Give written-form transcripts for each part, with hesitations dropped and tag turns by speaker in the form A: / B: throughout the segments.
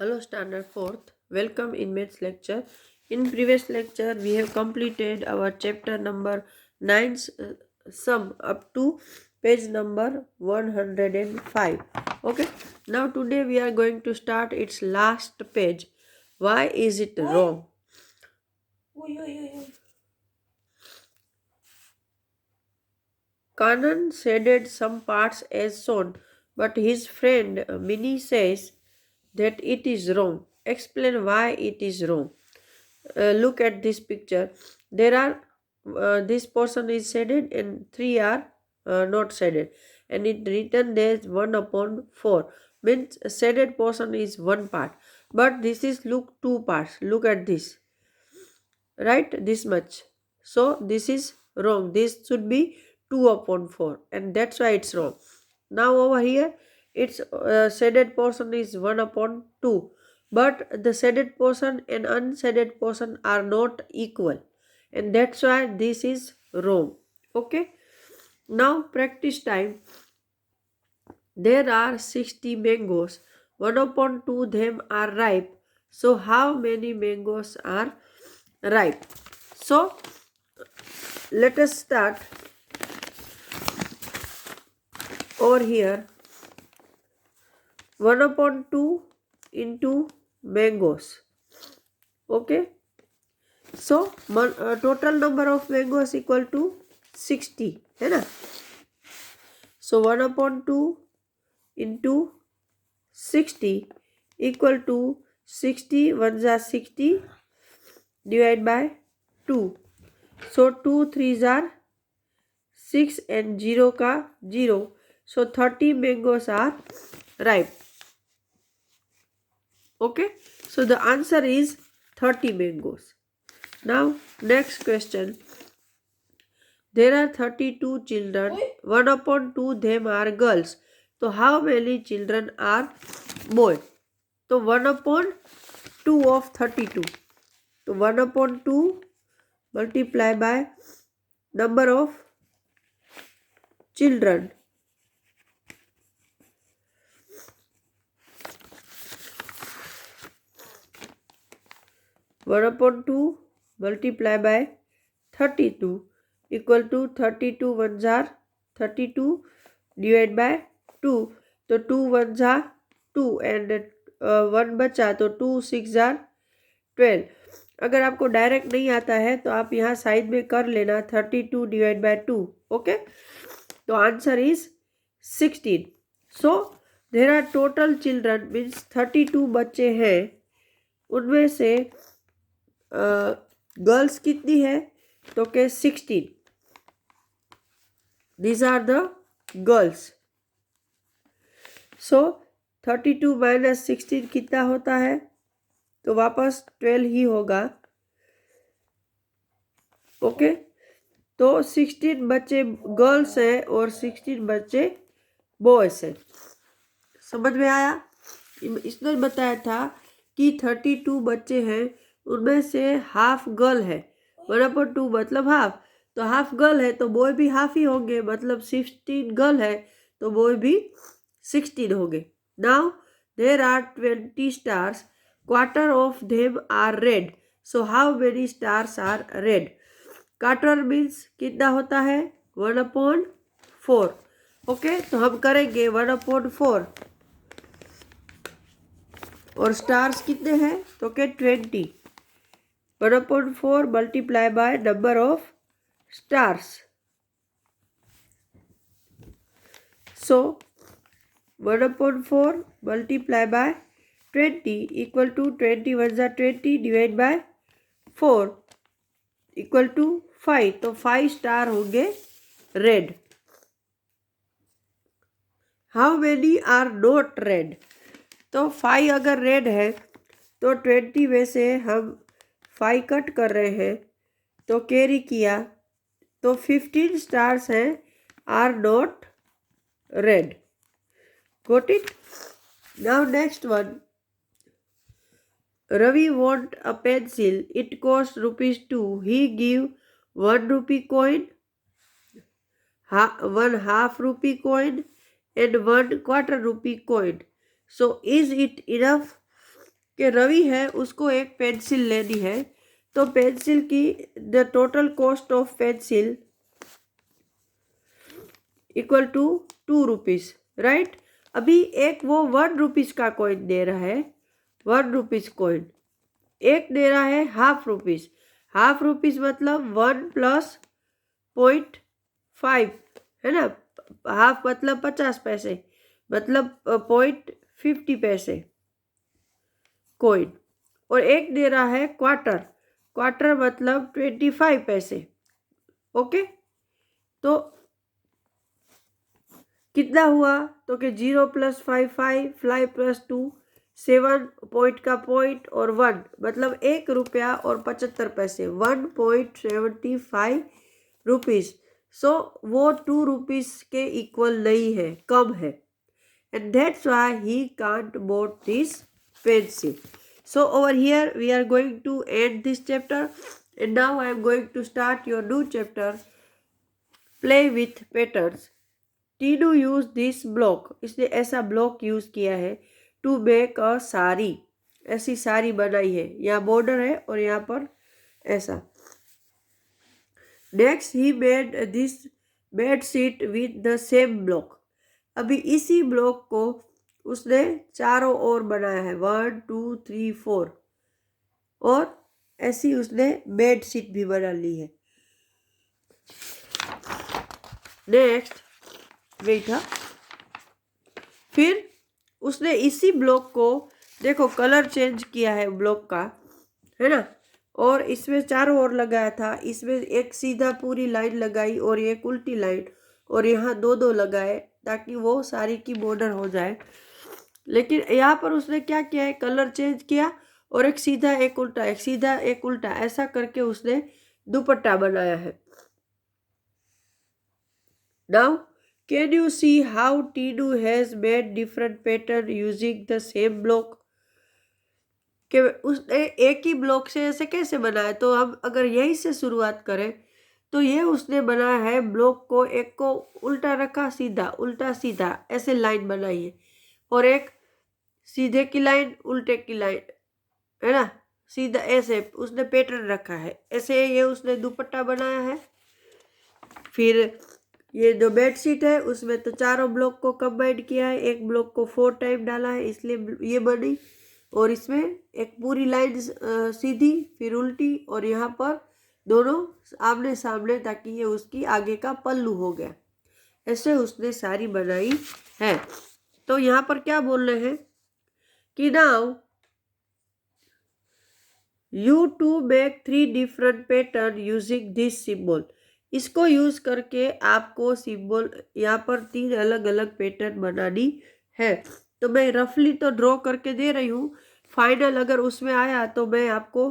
A: Hello Standard 4th, welcome in maths lecture. In previous lecture we have completed our chapter number 9's sum up to page number 105. Okay, now today we are going to start its last page. Why is it wrong? Kanan shaded some parts as shown, but his friend Minnie says that it is wrong. Explain why it is wrong. Look at this picture. There are this portion is shaded and three are not shaded, and it written there 1/4 means shaded portion is one part, but this is look two parts. Look at this, right? This much. So this is wrong. This should be 2/4, and that's why it's wrong. Now over here its shaded portion is 1/2, but the shaded portion and unshaded portion are not equal, and that's why this is wrong. Okay, now practice time. There are 60 mangoes. 1/2 them are ripe. So how many mangoes are ripe? So let us start over here. 1/2 into mangoes. Okay. So total number of mangoes equal to 60 है ना. So 1/2 into 60 equal to 60 1 are 60 divided by 2. So 2 3s are 6 and 0 का 0. So 30 mangoes are ripe. Okay, so the answer is 30 mangoes. Now next question. There are 32 children. 1/2 them are girls. So how many children are boys? So 1/2 of 32. So 1/2 multiply by number of children. One upon 2 multiply by 32 equal to 32 ones are 32 divided by 2. तो 2 ones are 2 and 1 बचा तो 2 6 are 12. अगर आपको direct नहीं आता है तो आप यहाँ साइड में कर लेना 32 डिवाइड बाय 2. ओके, तो answer is 16. So there are total children means 32 बच्चे हैं, उनमें से गर्ल्स कितनी है तो के 16. These are the girls. So 32 minus 16 कितना होता है तो वापस 12 ही होगा. ओके, तो 16 बच्चे गर्ल्स हैं और 16 बच्चे बॉयज हैं. समझ में आया? इसने बताया था कि 32 बच्चे हैं, उनमें से हाफ गर्ल है. 1/2 मतलब हाफ, तो हाफ गर्ल है तो बॉय भी हाफ ही होंगे, मतलब 16 गर्ल है तो बॉय भी 16 होंगे. Now there are 20 stars. Quarter of them are red. So how many stars are red? Quarter means कितना होता है 1/4. ओके, तो हम करेंगे 1/4 और स्टार्स कितने हैं तो के 20. 1/4 multiply by number of stars. So 1/4 multiply by 20 equal to 20 1 20 divide by 4 equal to 5. तो 5 स्टार होंगे red. How many are not red? तो 5 अगर रेड है तो 20 में से हम 5 कट कर रहे हैं तो कैरी किया तो 15 स्टार्स हैं are not red. Got it? Now next one. Ravi want a pencil. It cost ₹2. He give 1 rupee coin, 1 half rupee coin and 1 quarter rupee coin. So is it enough? कि रवि है उसको एक pencil लेनी है, तो pencil की the total cost of pencil equal to 2 rupees, right. अभी एक वो 1 रुपीज का कॉइन दे रहा है, 1 रुपीज कॉइन। एक दे रहा है ½ रुपीज, ½ रुपीज मतलब 1 + 0.5 है ना, हाफ मतलब 50 पैसे, मतलब 0.50 पैसे कॉइन। और एक दे रहा है क्वार्टर, क्वार्टर मतलब 25 पैसे। ओके, तो कितना हुआ, तो कि 0 + 5 5, 5 + 2 7, पॉइंट का पॉइंट और 1 मतलब ₹1.75, 1.75 रुपीज। सो वो 2 रुपीज के इक्वल नहीं है, कम है, and that's why he can't bought this pencil. So over here we are going to end this chapter, and now I am going to start your new chapter, play with patterns. Tinu use this block, इसने ऐसा block use किया है to make a sari, ऐसी साड़ी बनाई है, यहाँ border है और यहाँ पर ऐसा। Next he made this bed sheet with the same block, अभी इसी ब्लॉक को उसने चारों ओर बनाया है, 1 2 3 4, और ऐसी उसने बेड शीट भी बना ली है। नेक्स्ट वही था, फिर उसने इसी ब्लॉक को देखो कलर चेंज किया है ब्लॉक का, है ना, और इसमें चारों ओर लगाया था, इसमें एक सीधा पूरी लाइन लगाई और एक उल्टी लाइन, और यहाँ 2 लगाए ताकि वो साड़ी की बॉर्डर हो जाए। लेकिन यहाँ पर उसने क्या किया है, कलर चेंज किया और एक सीधा एक उल्टा, एक सीधा एक उल्टा, ऐसा करके उसने दुपट्टा बनाया है। Now can you see how Tinu has made different pattern using the same block? कि उसने एक ही ब्लॉक से ऐसे कैसे बनाया, तो हम अगर यहीं से शुरुआत करें तो ये उसने बनाया है, ब्लॉक को एक को उल्टा रखा, सीधा उल्टा सीधा ऐसे लाइन बनाई है, और एक सीधे की लाइन उल्टे की लाइन, है ना, सीधा ऐसे उसने पैटर्न रखा है, ऐसे ये उसने दुपट्टा बनाया है। फिर ये जो बेडशीट है उसमें तो चारों ब्लॉक को कंबाइंड किया है, एक ब्लॉक को 4 टाइम डाला है इसलिए ये बनी, और इसमें एक पूरी लाइन सीधी फिर उल्टी, और यहाँ पर दोनों आमने सामने, ताकि ये उसकी आगे का पल्लू हो गया, ऐसे उसने साड़ी बनाई है। तो यहाँ पर क्या बोल रहे हैं कि now you to make 3 different pattern using this symbol, इसको यूज करके आपको सिंबल यहाँ पर 3 अलग अलग पैटर्न बनानी है। तो मैं रफली तो ड्रॉ करके दे रही हूँ, फाइनल अगर उसमें आया तो मैं आपको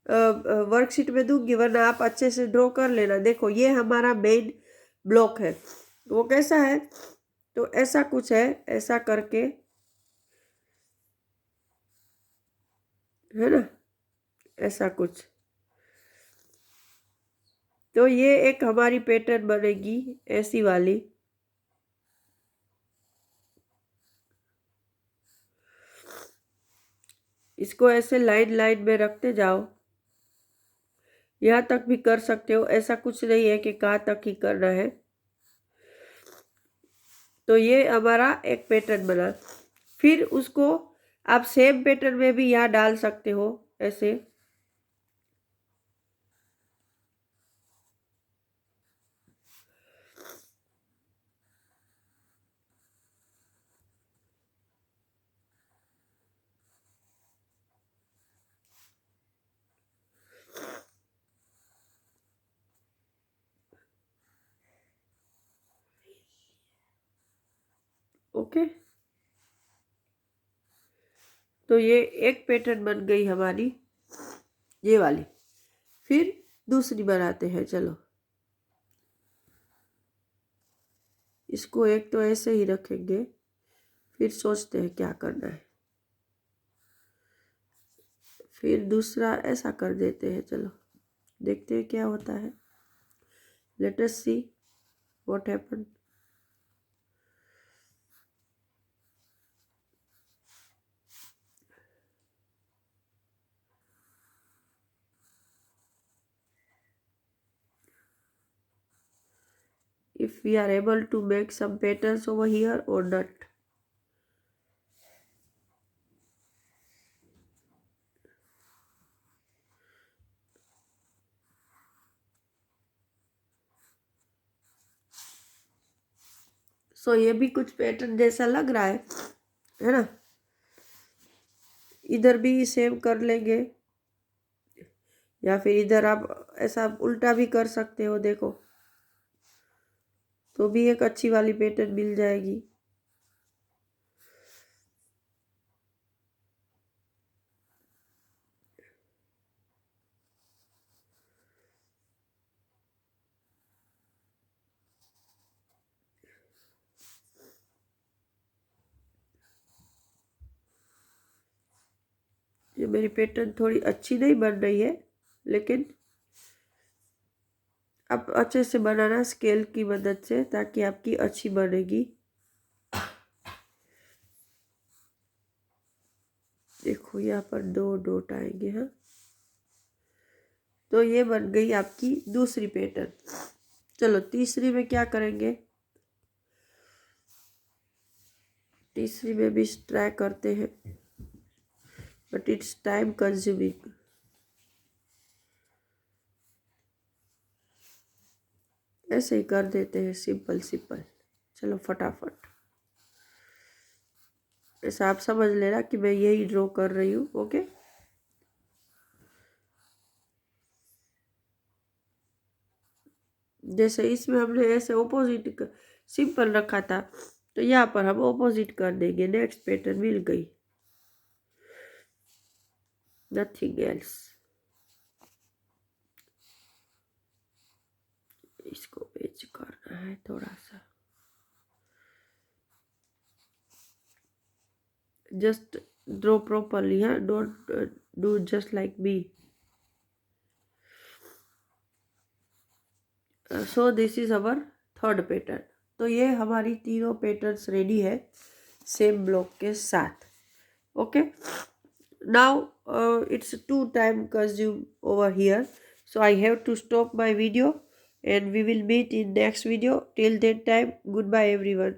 A: वर्कशीट में दूंगी, वरना आप अच्छे से ड्रॉ कर लेना। देखो ये हमारा मेन ब्लॉक है, वो कैसा है, तो ऐसा कुछ है, ऐसा करके, है ना, ऐसा कुछ। तो ये एक हमारी पैटर्न बनेगी ऐसी वाली, इसको ऐसे लाइन लाइन में रखते जाओ, यहाँ तक भी कर सकते हो, ऐसा कुछ नहीं है कि कहाँ तक ही करना है। तो ये हमारा एक पैटर्न बना, फिर उसको आप सेम पैटर्न में भी यहाँ डाल सकते हो ऐसे, ओके। तो ये एक पैटर्न बन गई हमारी ये वाली, फिर दूसरी बनाते हैं। चलो इसको एक तो ऐसे ही रखेंगे, फिर सोचते हैं क्या करना है, फिर दूसरा ऐसा कर देते हैं। चलो देखते हैं क्या होता है, let us see what happen. if we are able to make some patterns over here or not. सो ये भी कुछ पैटर्न जैसा लग रहा है ना। इधर भी सेम कर लेंगे, या फिर इधर आप ऐसा उल्टा भी कर सकते हो, देखो तो भी एक अच्छी वाली पैटर्न मिल जाएगी। ये मेरी पैटर्न थोड़ी अच्छी नहीं बन रही है, लेकिन आप अच्छे से बनाना स्केल की मदद से, ताकि आपकी अच्छी बनेगी। देखो यहाँ पर 2 डॉट आएंगे। हाँ, तो ये बन गई आपकी दूसरी पैटर्न। चलो तीसरी में क्या करेंगे, तीसरी में भी ट्राई करते हैं, बट इट्स टाइम कंज्यूमिंग। ऐसे ही कर देते हैं, सिंपल सिंपल। चलो फटाफट, ऐसा आप समझ लेना कि मैं यही ड्रॉ कर रही हूँ। ओके, जैसे इसमें हमने ऐसे ऑपोजिट सिंपल रखा था, तो यहाँ पर हम ऑपोजिट कर देंगे। नेक्स्ट पैटर्न मिल गई, नथिंग एल्स। इसको पेज करना है थोड़ा सा, जस्ट ड्रॉ प्रॉपरली। हाँ, don't do just like me. So this is our third pattern. तो ये हमारी तीनों पैटर्न्स रेडी है सेम ब्लॉक के साथ। Okay, now it's too time consumed over here, so I have to stop my video and we will meet in next video. Till that time, goodbye everyone.